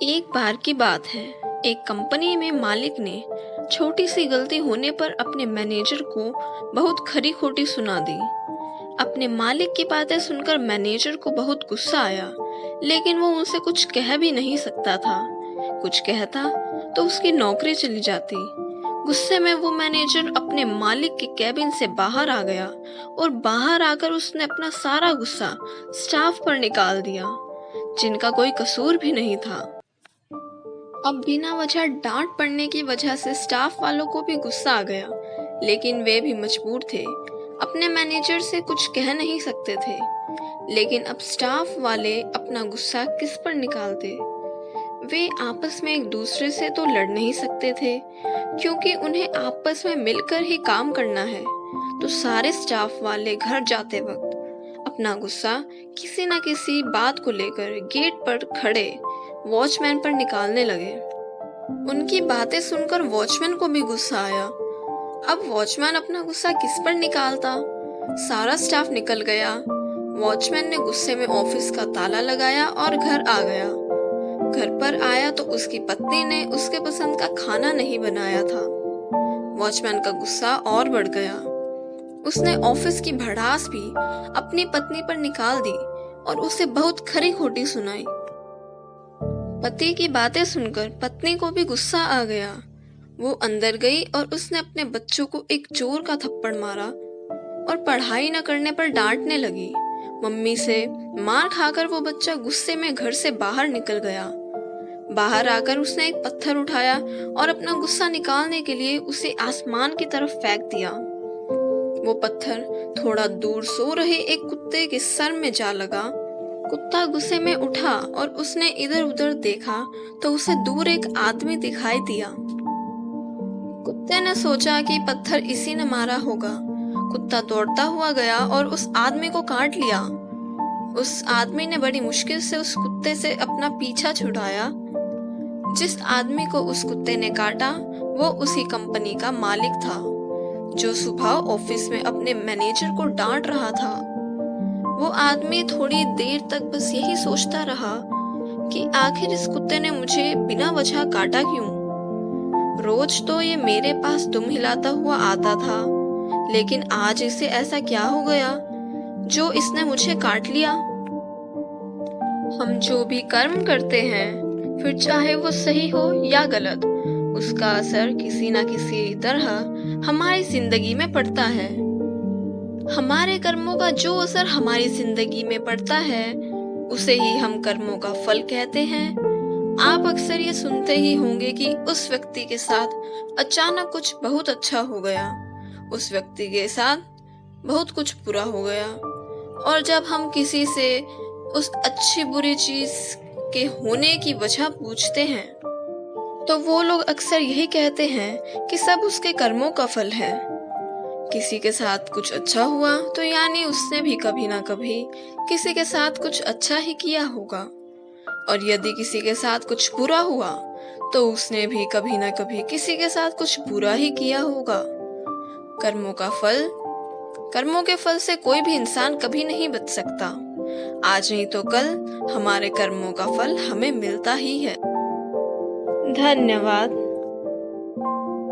एक बार की बात है, एक कंपनी में मालिक ने छोटी सी गलती होने पर अपने मैनेजर को बहुत खरी खोटी सुना दी। अपने मालिक की बातें सुनकर मैनेजर को बहुत गुस्सा आया, लेकिन वो उनसे कुछ कह भी नहीं सकता था। कुछ कहता तो उसकी नौकरी चली जाती। गुस्से में वो मैनेजर अपने मालिक के केबिन से बाहर आ गया और बाहर आकर उसने अपना सारा गुस्सा स्टाफ पर निकाल दिया, जिनका कोई कसूर भी नहीं था। अब बिना वजह डांट पड़ने की वजह से स्टाफ वालों को भी गुस्सा आ गया, लेकिन वे भी मजबूर थे। अपने मैनेजर से कुछ कह नहीं सकते थे। लेकिन अब स्टाफ वाले अपना गुस्सा किस पर निकालते? वे आपस में एक दूसरे से तो लड़ नहीं सकते थे, क्योंकि उन्हें आपस में मिलकर ही काम करना है। तो सारे स्टाफ वाले घर जाते वक्त अपना गुस्सा किसी न किसी बात को लेकर गेट पर खड़े वॉचमैन पर निकालने लगे। उनकी बातें सुनकर वॉचमैन को भी गुस्सा आया। अब वॉचमैन अपना गुस्सा किस पर निकालता? सारा स्टाफ निकल गया। वॉचमैन ने गुस्से में ऑफिस का ताला लगाया और घर आ गया। घर पर आया तो उसकी पत्नी ने उसके पसंद का खाना नहीं बनाया था। वॉचमैन का गुस्सा और बढ़ गया। उसने ऑफिस की भड़ास भी अपनी पत्नी पर निकाल दी और उसे बहुत खरी खोटी सुनाई। पति की बातें सुनकर पत्नी को भी गुस्सा आ गया। वो अंदर गई और उसने अपने बच्चों को एक जोर का थप्पड़ मारा और पढ़ाई न करने पर डांटने लगी। मम्मी से मार खाकर वो बच्चा गुस्से में घर से बाहर निकल गया। बाहर आकर उसने एक पत्थर उठाया और अपना गुस्सा निकालने के लिए उसे आसमान की तरफ फेंक दिया। वो पत्थर थोड़ा दूर सो रहे एक कुत्ते के सर में जा लगा। कुत्ता गुस्से में उठा और उसने इधर उधर देखा तो उसे दूर एक आदमी दिखाई दिया। कुत्ते ने सोचा कि पत्थर इसी ने मारा होगा। कुत्ता दौड़ता हुआ गया और उस आदमी को काट लिया। उस आदमी ने बड़ी मुश्किल से उस कुत्ते से अपना पीछा छुड़ाया। जिस आदमी को उस कुत्ते ने काटा वो उसी कंपनी का मालिक था, जो सुबह ऑफिस में अपने मैनेजर को डांट रहा था। वो आदमी थोड़ी देर तक बस यही सोचता रहा कि आखिर इस कुत्ते ने मुझे बिना वजह काटा क्यों? रोज तो ये मेरे पास दुम हिलाता हुआ आता था, लेकिन आज इसे ऐसा क्या हो गया जो इसने मुझे काट लिया? हम जो भी कर्म करते हैं, फिर चाहे वो सही हो या गलत, उसका असर किसी न किसी तरह हमारी जिंदगी में पड़ता है। हमारे कर्मों का जो असर हमारी जिंदगी में पड़ता है, उसे ही हम कर्मों का फल कहते हैं। आप अक्सर ये सुनते ही होंगे कि उस व्यक्ति के साथ अचानक कुछ बहुत अच्छा हो गया, उस व्यक्ति के साथ बहुत कुछ बुरा हो गया। और जब हम किसी से उस अच्छी बुरी चीज के होने की वजह पूछते हैं, तो वो लोग अक्सर यही कहते हैं कि सब उसके कर्मों का फल है। किसी के साथ कुछ अच्छा हुआ तो यानी उसने भी कभी ना कभी किसी के साथ कुछ अच्छा ही किया होगा, और यदि किसी के साथ कुछ बुरा हुआ तो उसने भी कभी ना कभी किसी के साथ कुछ बुरा ही किया होगा। कर्मों का फल, कर्मों के फल से कोई भी इंसान कभी नहीं बच सकता। आज नहीं तो कल हमारे कर्मों का फल हमें मिलता ही है। धन्यवाद।